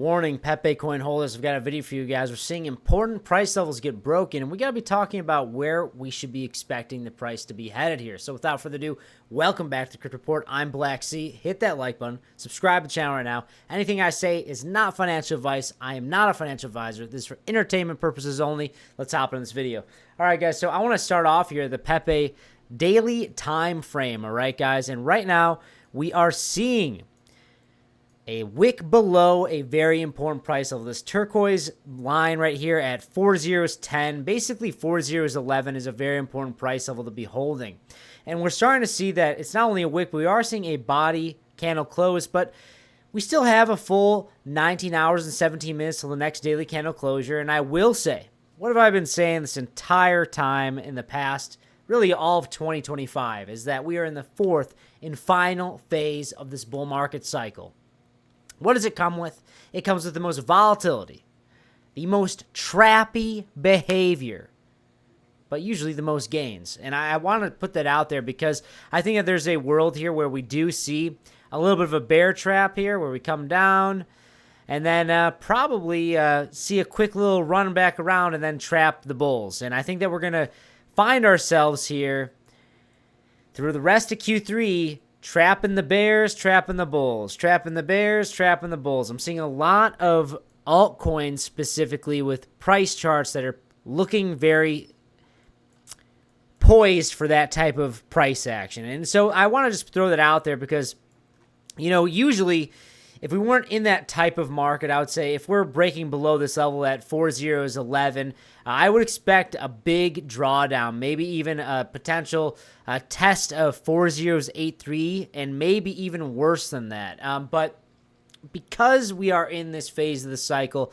Warning, Pepe coin holders, I've got a video for you guys. We're seeing important price levels get broken, and we got to be talking about where we should be expecting the price to be headed here. So without further ado, welcome back to the Crypto Report. I'm Blacksea. Hit that like button. Subscribe to the channel right now. Anything I say is not financial advice. I am not a financial advisor. This is for entertainment purposes only. Let's hop into this video. All right, guys, so I want to start off here, the Pepe daily time frame, all right, guys? And right now, we are seeing a wick below a very important price level. This turquoise line right here at 4010, basically 4011 is a very important price level to be holding. And we're starting to see that it's not only a wick, but we are seeing a body candle close, but we still have a full 19 hours and 17 minutes till the next daily candle closure. And I will say, what have I been saying this entire time in the past, really all of 2025, is that we are in the fourth and final phase of this bull market cycle. What does it come with? It comes with the most volatility, the most trappy behavior, but usually the most gains. And I want to put that out there because I think that there's a world here where we do see a little bit of a bear trap here where we come down and then probably see a quick little run back around and then trap the bulls. And I think that we're going to find ourselves here through the rest of Q3 trapping the bears, trapping the bulls, trapping the bears, trapping the bulls. I'm seeing a lot of altcoins specifically with price charts that are looking very poised for that type of price action. And so I want to just throw that out there because, you know, usually if we weren't in that type of market, I would say if we're breaking below this level at 4011, I would expect a big drawdown, maybe even a potential test of 4083 and maybe even worse than that. But because we are in this phase of the cycle,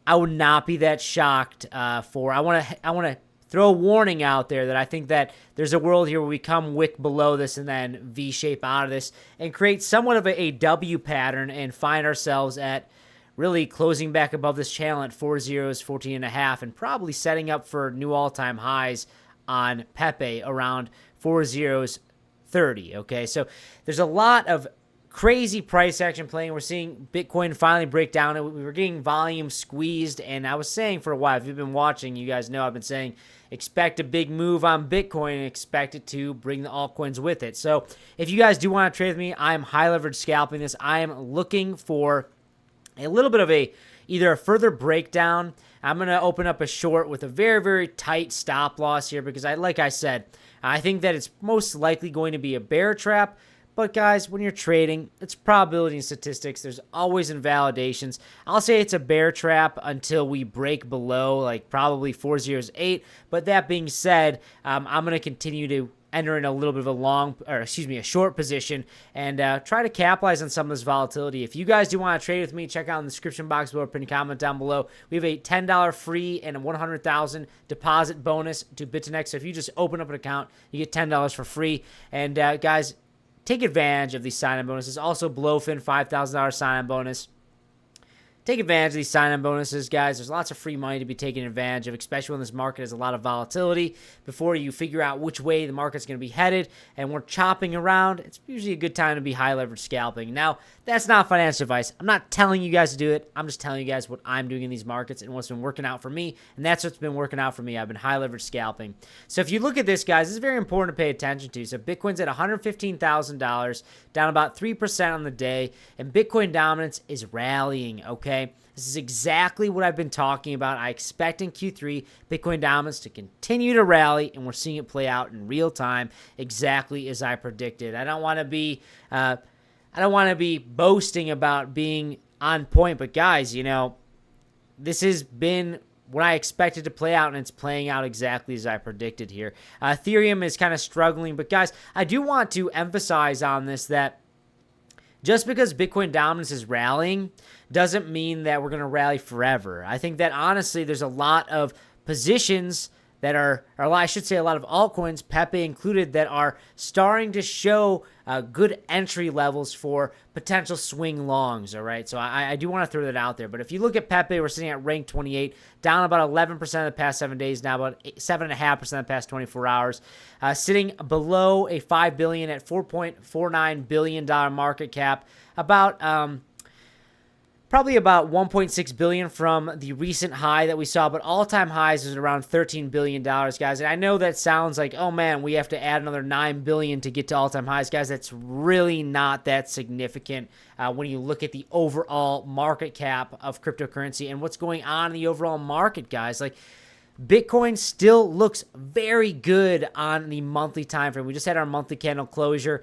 I would not be that shocked I want to throw a warning out there that I think that there's a world here where we come wick below this and then V-shape out of this and create somewhat of a W pattern and find ourselves at really closing back above this channel at 14.5 and probably setting up for new all-time highs on Pepe around 40.30. Okay, so there's a lot of crazy price action playing. We're seeing Bitcoin finally break down. We were getting volume squeezed, and I was saying for a while, if you've been watching, you guys know I've been saying expect a big move on Bitcoin and expect it to bring the altcoins with it. So if you guys do want to trade with me, I'm high leverage scalping this. I am looking for a little bit of either a further breakdown. I'm going to open up a short with a very, very tight stop loss here because like I said, I think that it's most likely going to be a bear trap. But guys, when you're trading, it's probability and statistics. There's always invalidations. I'll say it's a bear trap until we break below, like probably 408. But that being said, I'm going to continue to enter in a little bit of a short position and try to capitalize on some of this volatility. If you guys do want to trade with me, check out in the description box below or pin a comment down below. We have a $10 free and a 100,000 deposit bonus to BitNext. So if you just open up an account, you get $10 for free. And guys, take advantage of these sign-in bonuses. Also, Blowfin, $5,000 sign-in bonus. Take advantage of these sign-in bonuses, guys. There's lots of free money to be taken advantage of, especially when this market has a lot of volatility. Before you figure out which way the market's going to be headed and we're chopping around, it's usually a good time to be high leverage scalping. Now, that's not financial advice. I'm not telling you guys to do it. I'm just telling you guys what I'm doing in these markets and what's been working out for me, and that's what's been working out for me. I've been high leverage scalping. So if you look at this, guys, this is very important to pay attention to. So Bitcoin's at $115,000, down about 3% on the day, and Bitcoin dominance is rallying, okay? This is exactly what I've been talking about. I expect in Q3 Bitcoin dominance to continue to rally, and we're seeing it play out in real time exactly as I predicted. I don't want to be boasting about being on point, but guys, you know, this has been what I expected to play out, and it's playing out exactly as I predicted here. Ethereum is kind of struggling, but guys, I do want to emphasize on this that just because Bitcoin dominance is rallying doesn't mean that we're going to rally forever. I think that honestly, there's a lot of positions that are I should say a lot of altcoins, Pepe included, that are starting to show good entry levels for potential swing longs, all right? So I do want to throw that out there. But if you look at Pepe, we're sitting at rank 28, down about 11% of the past 7 days, now about 7.5% of the past 24 hours, sitting below a $5 billion at $4.49 billion market cap, about probably about 1.6 billion from the recent high that we saw, but all-time highs is around $13 billion, guys. And I know that sounds like, oh man, we have to add another 9 billion to get to all-time highs, guys. That's really not that significant when you look at the overall market cap of cryptocurrency and what's going on in the overall market, guys. Like, Bitcoin still looks very good on the monthly time frame. We just had our monthly candle closure,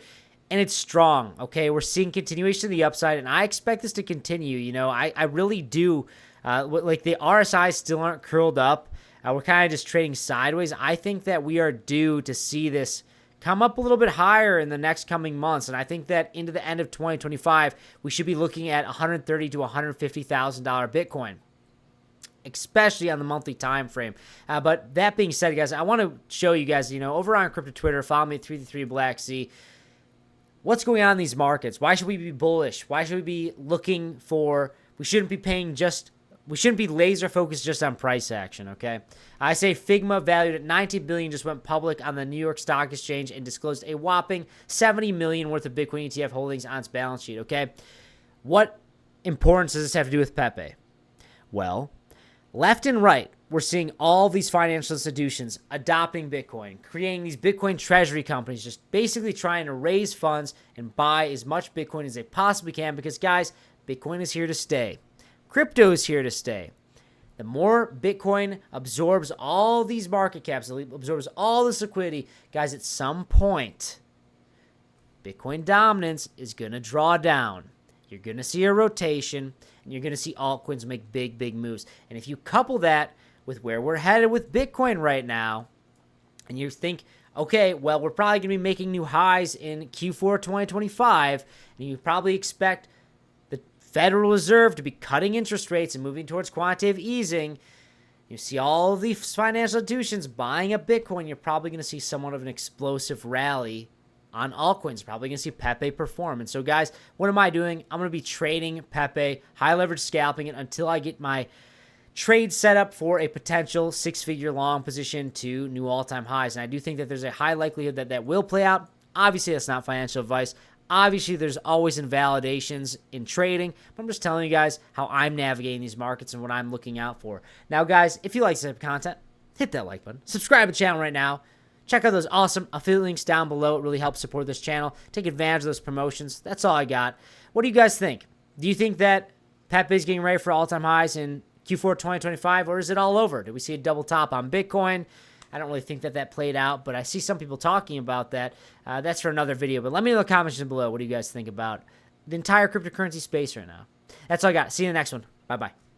and it's strong, okay? We're seeing continuation of the upside, and I expect this to continue. You know, I really do. Like, the RSI still aren't curled up. We're kind of just trading sideways. I think that we are due to see this come up a little bit higher in the next coming months, and I think that into the end of 2025, we should be looking at $130,000 to $150,000 Bitcoin, especially on the monthly time frame. But that being said, guys, I want to show you guys, you know, over on crypto Twitter, follow me at 333 Blacksea. What's going on in these markets? Why should we be bullish? Why should we be looking for, we shouldn't be laser focused just on price action, okay? I say Figma, valued at $19 billion, just went public on the New York Stock Exchange and disclosed a whopping $70 million worth of Bitcoin ETF holdings on its balance sheet, okay? What importance does this have to do with Pepe? Well, left and right, we're seeing all these financial institutions adopting Bitcoin, creating these Bitcoin treasury companies, just basically trying to raise funds and buy as much Bitcoin as they possibly can because, guys, Bitcoin is here to stay. Crypto is here to stay. The more Bitcoin absorbs all these market caps, absorbs all this liquidity, guys, at some point, Bitcoin dominance is going to draw down. You're going to see a rotation, and you're going to see altcoins make big, big moves. And if you couple that with where we're headed with Bitcoin right now, and you think, okay, well, we're probably going to be making new highs in Q4 2025, and you probably expect the Federal Reserve to be cutting interest rates and moving towards quantitative easing. You see all of these financial institutions buying up Bitcoin, you're probably going to see somewhat of an explosive rally on altcoins. Probably going to see Pepe perform. And so, guys, what am I doing? I'm going to be trading Pepe, high leverage scalping it until I get my trade set up for a potential six-figure long position to new all-time highs. And I do think that there's a high likelihood that that will play out. Obviously, that's not financial advice. Obviously, there's always invalidations in trading, but I'm just telling you guys how I'm navigating these markets and what I'm looking out for. Now, guys, if you like this type of content, hit that like button. Subscribe to the channel right now. Check out those awesome affiliate links down below. It really helps support this channel. Take advantage of those promotions. That's all I got. What do you guys think? Do you think that Pepe is getting ready for all-time highs in Q4 2025, or is it all over? Did we see a double top on Bitcoin? I don't really think that that played out, but I see some people talking about that. That's for another video. But let me know in the comments down below. What do you guys think about the entire cryptocurrency space right now? That's all I got. See you in the next one. Bye-bye.